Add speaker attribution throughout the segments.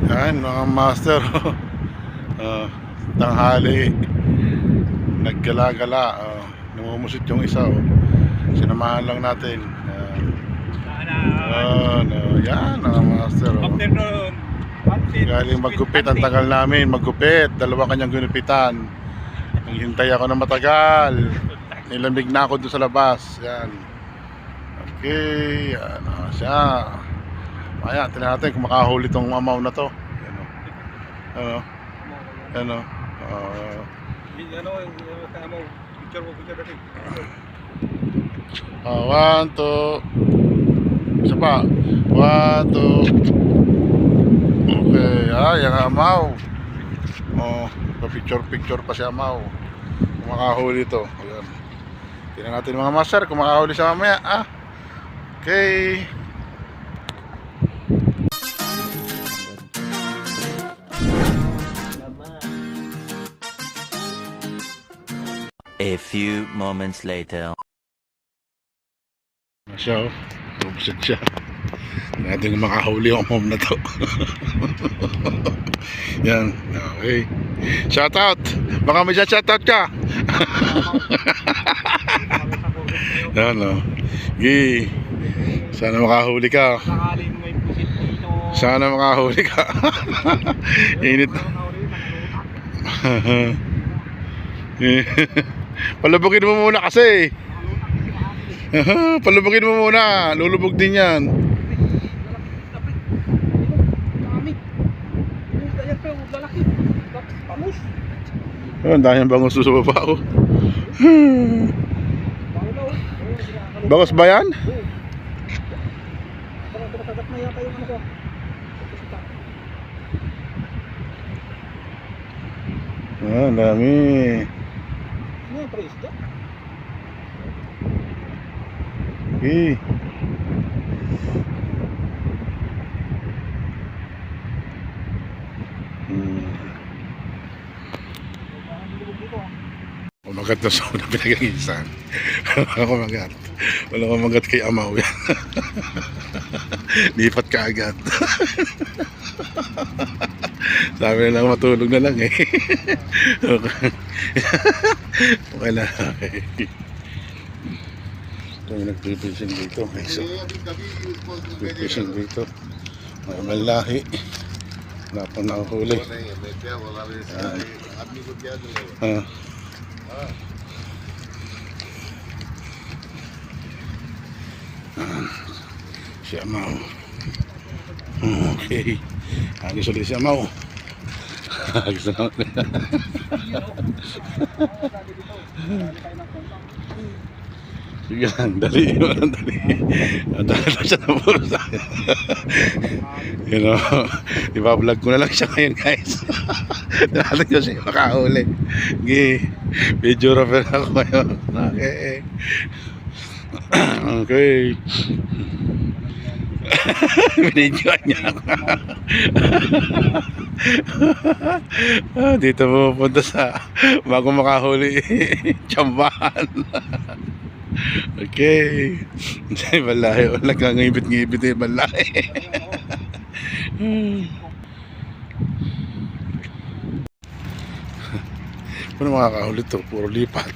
Speaker 1: Yan mga master. uh, Tanghali, naggala-gala, namumusit yung isa, sinamahan lang natin. Yan mga master.
Speaker 2: Afternoon.
Speaker 1: Galing maggupit, ang tagal namin maggupit, dalawa kanyang ginupitan. Naghintay ako ng matagal, nilamig na ako doon sa labas. Yan, okay, yan siya. Maya, tingnan natin kung makahuli tong mamaw na to. Ano?
Speaker 2: Picture natin.
Speaker 1: 1, 2. Isa pa. 1, 2. Okay, yung amaw. Pa-picture pa si amaw. Kung makahuli to. Ayan. Tingnan natin mga master kung makahuli siya mamaya. Okay.
Speaker 3: A few moments later.
Speaker 1: Siya, lumusod siya. Natin kung makahuli yung mom na to. Yan, okay. Shout out. Baka may shout out ka. Yan, Gi. Sana makahuli ka. Sana makahuli ka. Init. Palubugin mo muna kasi. Palubugin mo muna. Lulubog din yan. Ang dahil bangus sa baba ako. Bangus ba yan? Ang dami. Okay. Umagat na sa una pinag-iisan. Wala ko magat kay amaw yan. Lipat ka agad. Sabi na lang matulog na lang eh. Okay na. Ito yung nagpipising dito. Nagpipising dito. May malahi. Wala pang nakahuli. Si amaw. Okay. Agis ulit si amaw. Agis na naman. Sige lang, dali. Dali siya na puro sa akin. Iba-vlog ko na lang siya ngayon, guys. Dali ko siya makahuli. Video rapper ako ngayon. Okay. Binidyoan niya ako. Dito pupunta sa bago makahuli tsambahan. Okay. Malayo. Wala kang ngibit-ngibit eh. Malayo. Paano makakahuli to? Puro lipat.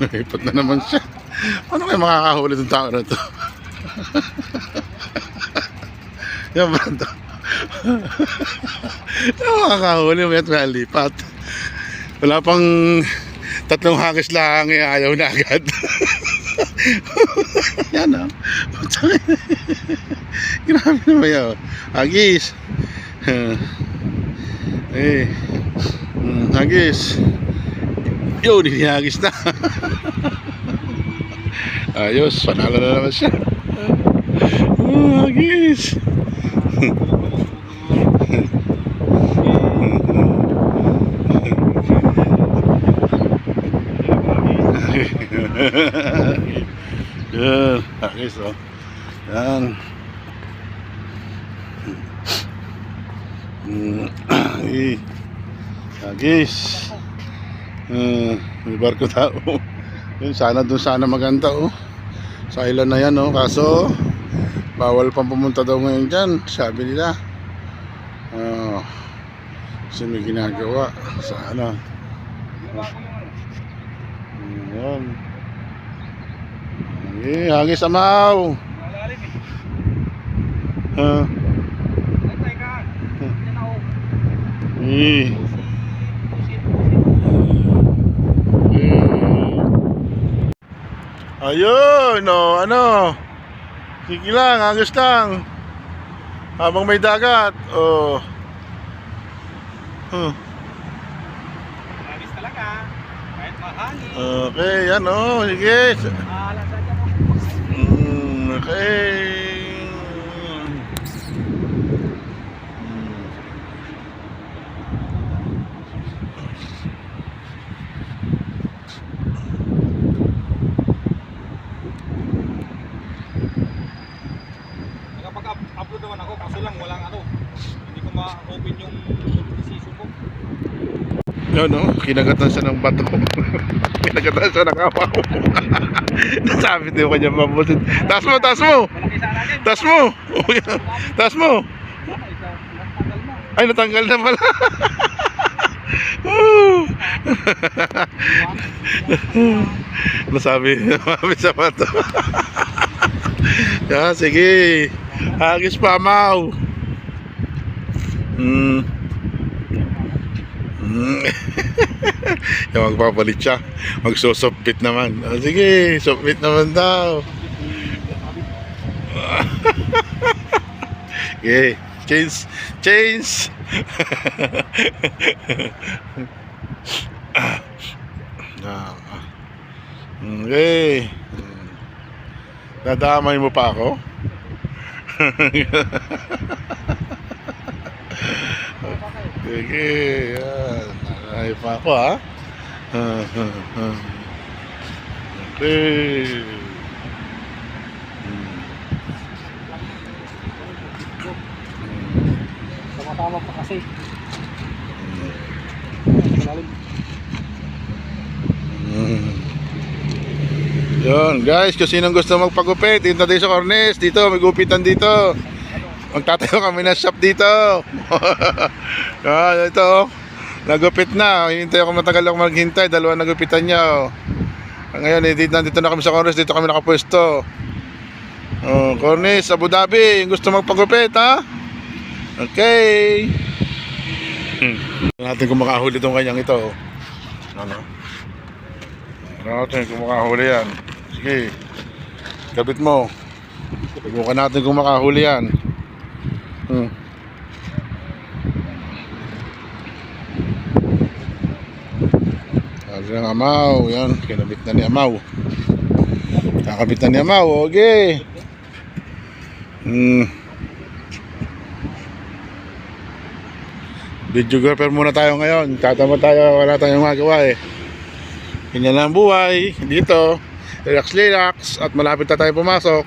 Speaker 1: Lipat na naman siya. Paano kayo makakahuli itong tao na to? Yan ba ito? Makakahuli mo yan lipat. Wala pang 3 hagis lang, ayaw na agad. Yan grabe naman yun. Hagis. Hagis. Yun, hinihagis na. Ayos, panalo na naman siya. Hagis. Yan, hagis yan. Hagis. May barko tao. Yun, sana maganda Sa island na yan, no? Kaso bawal pang pumunta daw ngayon dyan, sabi nila. Kasi may ginagawa sa ano. Ayan. Okay, hagis amaw.
Speaker 2: Malalim eh.
Speaker 1: Ah.
Speaker 2: Tay ka. Yan ako.
Speaker 1: Eh. Ayun, no, ano. Sige lang, hagis lang. Habang may dagat. Oh.
Speaker 2: Malis talaga. Kahit mahangin.
Speaker 1: Okay, yan oh, sige.
Speaker 2: Alas na dyan ako.
Speaker 1: Okay.
Speaker 2: Nakapag-upload naman ako, kaso lang walang ano. Hindi ko ma-open yung season ko.
Speaker 1: Yun no, kinagatan siya ng bato. Kinagatan siya ng amaw. Nasabi din ko kanya mabutin. Taas mo, taas mo.
Speaker 2: Malaki sana din.
Speaker 1: Taas mo. Taas mo.
Speaker 2: Natanggal na.
Speaker 1: Ay, natanggal na pala. Woo! Nasabi sa bato. Yan, sige. Hagis pa, amaw. Yung magpapalit siya. Magsusupit naman. Sige, supit naman daw. Okay, change. Okay. Dadamay mo pa ako? Sige, yan. Ay pa ako, ha? Okay.
Speaker 2: Tama-tama pa kasi. Malalim.
Speaker 1: Yun, guys, kung sinong gusto magpagupit, dito tayo sa Cornes, dito, may gupitan dito. Magtatayo kami ng shop dito. Ito, nagupit na. Hinintay ako matagal ako maghintay, dalawa nagupitan niya. Ngayon, nandito na kami sa Cornes, dito kami nakapwesto. Cornes, Abu Dhabi, yung gusto magpagupit, ha? Okay. Natin kung makahuli itong kanyang ito. Ano? Natin kung makahuli yan. Sige. Kabit mo. Subukan natin kung makahuli yan. Sabi ng amaw. Yan. Kinabit na ni amaw. Kakabit na ni amaw. Okay. Videographer muna tayo ngayon. Tatama tayo. Wala tayong magawa eh. Ganyan lang ang buhay dito, relax at malapit na tayo pumasok.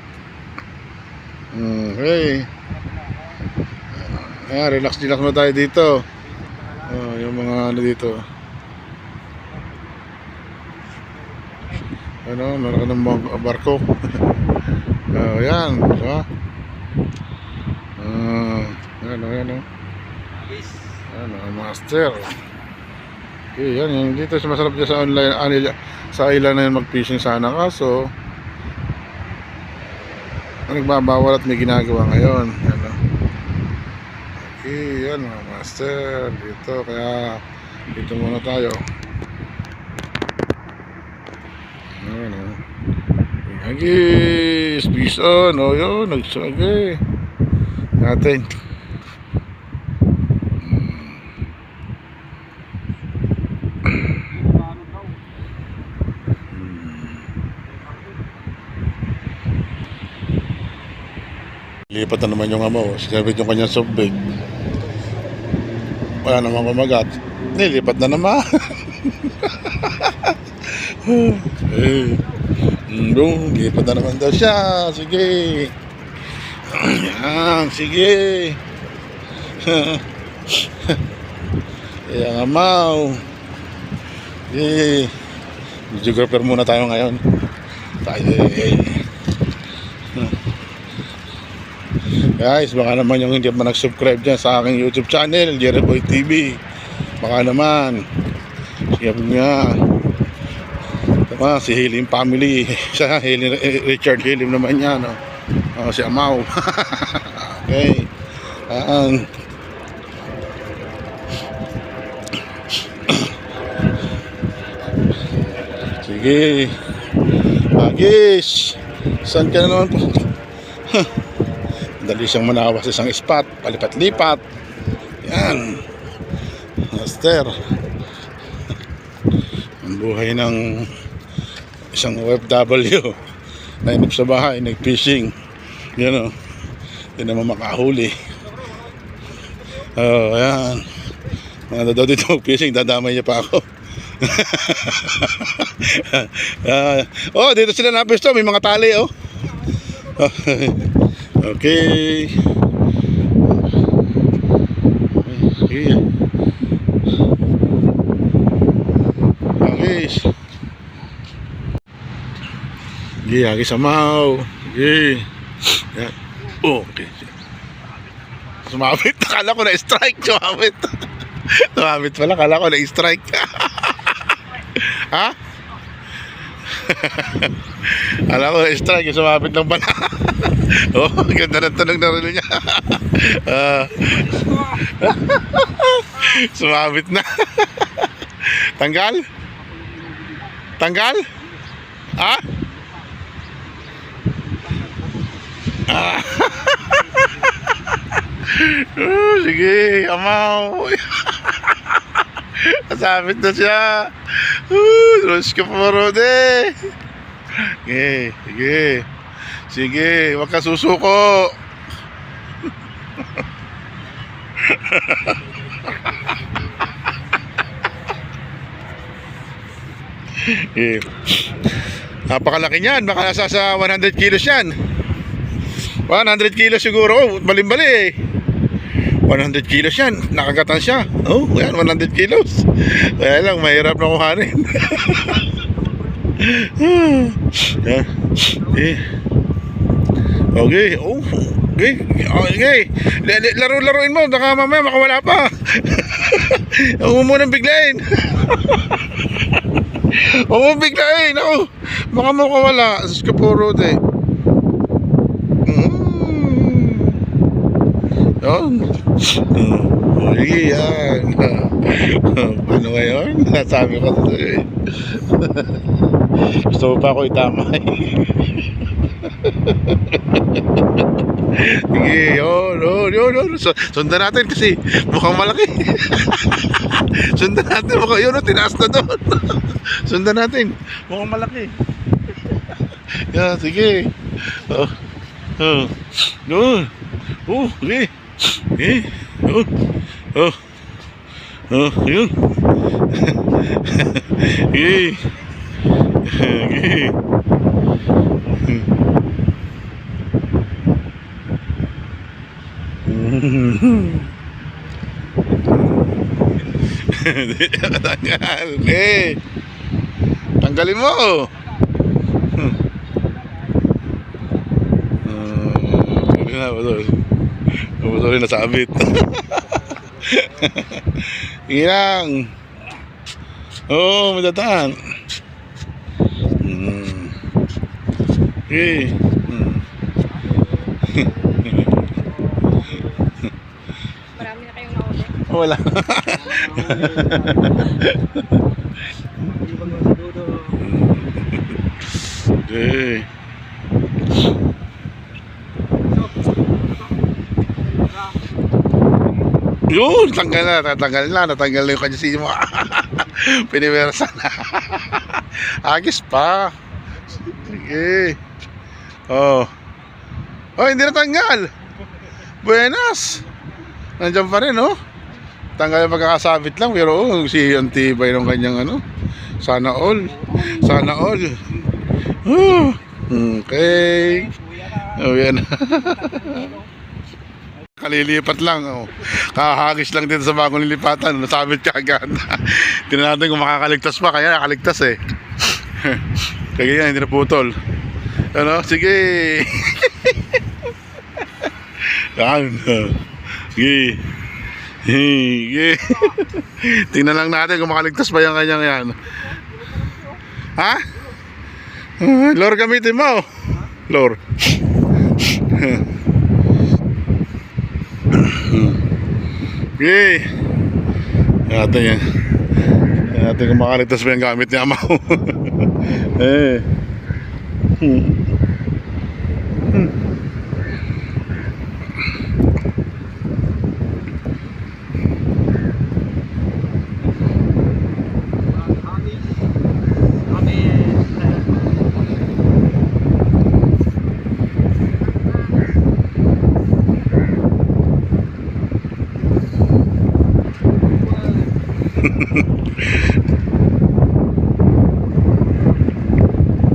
Speaker 1: Okay. Relax muna tayo dito. Yung mga ano dito. Ano, meron ka ng barko. Yan, diba? Yan. Ano, master. Okay, yan, yung dito masarap dyan sa online, sa island na yun mag-fishing sana, kaso nagbabawal at may ginagawa ngayon. Yan, okay, yan mga master dito, kaya dito muna tayo. Ano, agis, peace on. Yun, nagsagay natin. Lipat na naman yung amaw. Sinabit yung kanyang subbig. Wala naman kumagat. Nilipat na naman. Lipat na naman daw siya. Sige. Yan, sige. Ayan amaw. Videographer muna tayo ngayon. Tayo Guys, baka naman yung hindi pa nag-subscribe dyan sa aking YouTube channel, Jerry Boy TV. Baka naman. Sige nga. Diba, si Hilim family. Siya, Richard Hilim naman yan. Si Amaw. Okay. Sige. Agis. Saan ka na naman po? Dali siyang manawas sa isang spot. Palipat-lipat. Yan. Master. Ang buhay ng isang OFW. Nainip sa bahay, nag-fishing. Yan o. Hindi naman makahuli. Ayan. Mga daw dito mag-fishing, dadamay niya pa ako. Dito sila napisto, may mga tali oh. Okay. Okay. Okay. Okay, agi samaw. Okay. Yan. Oh, okay. Sumabit, akala ko na-strike. Sumabit. Sumabit pala, akala ko na-strike. Ha? Akala ko na-strike, sumabit ng bala. Oh, ganda ng tunog na rin niya. Sumabit na. Tanggal? Tanggal? Ha? Sige, amaw. Kasabit na siya. Diyos ka po, Rode. Sige, sige. Sige, huwag ka susuko. Napakalaki niyan. Baka nasa sa 100 kilos yan. 100 kilos siguro. Balimbali eh. 100 kilos yan. Nakagatan siya. Oh, yan, 100 kilos. Kaya lang, mahirap na kuhanin. Okay. Oh, okay. Okay. Laro-laruin mo. Baka mamaya makawala pa. Huwag mo munang biglayin. Huwag mo biglayin. Ako. Baka makawala. Sus ka po, Rode. Yan. Sige, yan. Ano ngayon? Nasabi ko sa iyo. Gusto mo pa ako itamay? Sige, yun. Sundan natin kasi mukhang malaki. Sundan natin, mukhang yun, tinaas na doon. Sundan natin, mukhang malaki. Yan, sige. Sige. Yun. Tanggal. Tanggalin mo. Sorry, nasabit. Hirang. Oh, madatan. Okay.
Speaker 4: Marami na kayong nauli.
Speaker 1: Wala. Okay. Yun, natanggal na yung kanyasi mo. Piniwersa na. Agis pa. Sige. Oh, hindi natanggal. Buenas. Nandiyan pa rin, oh. Tanggal yung pagkakasabit lang. Pero si antibay ng kanyang sana all. Sana all. Okay. Oh, yan. Kalilipat lang, oh. Kahagis lang dito sa bagong lilipatan. Nasabit ka agad. Tingnan natin kung makakaligtas pa. Kaya nakaligtas eh. Kaya yan, hindi naputol. Ano? Sige. Yan. Sige. Sige. Tingnan lang natin kung makaligtas ba yung kanyang yan. Ha? Lord, gamitin mo. Lord. Sige. Natin yan. Natin kung makaligtas ba yung gamit niya, Amaw. Eh.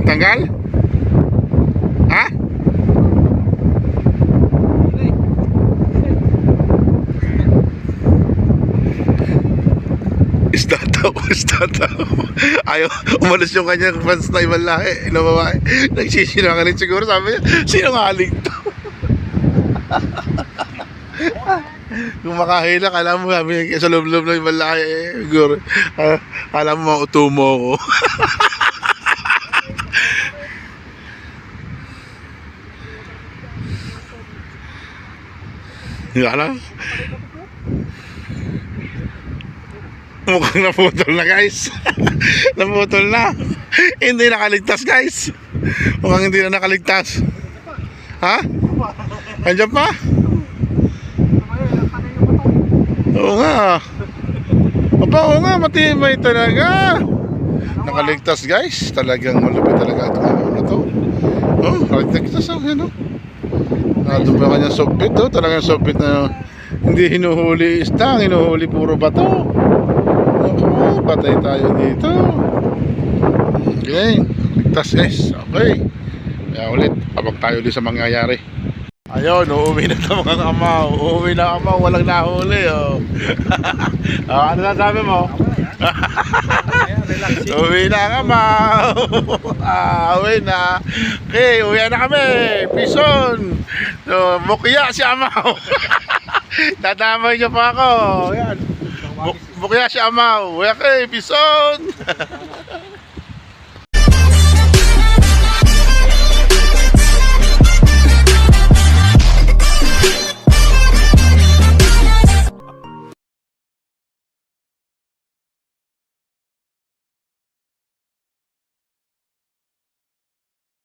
Speaker 1: Tanggal? Ha? Isda daw. Ayaw, umalis yung kanyang fans na ibang lahi na babae. Nagsisinungaling siguro, sabi niya, sinungaling to. Kung makahila, alam mo kami sa loob-loob ng ibang lahi, siguro, alam mo, mautumo ko. Alam? Mukhang naputol na, guys. Naputol na. Hindi nakaligtas, guys. Mukhang hindi na nakaligtas. Ha? Andiyan pa? Oo nga. Aba, oo nga, matibay talaga. Nakaligtas, guys. Talagang malupit talaga ito. Ano to? Oh, nakaligtas. Yan, oh. Doon pa kanyang softbit, oh. Talagang softbit na hindi hinuhuli isda, hinuhuli puro bato. Ako, patay tayo dito. Okay, ligtas, guys. Okay. Kaya ulit, abag tayo ulit sa mangyayari. Ayun, uuwi na ito mga Amaw. Uuwi na Amaw, walang nahuli, oh. Ano sasabi mo? Uwi na ang Amaw. Uwi na. Okay, uwi na kami. Pison. So, mukya si Amaw. Dadamay niyo pa ako. Yan. Mukya si Amaw. Okay, pison.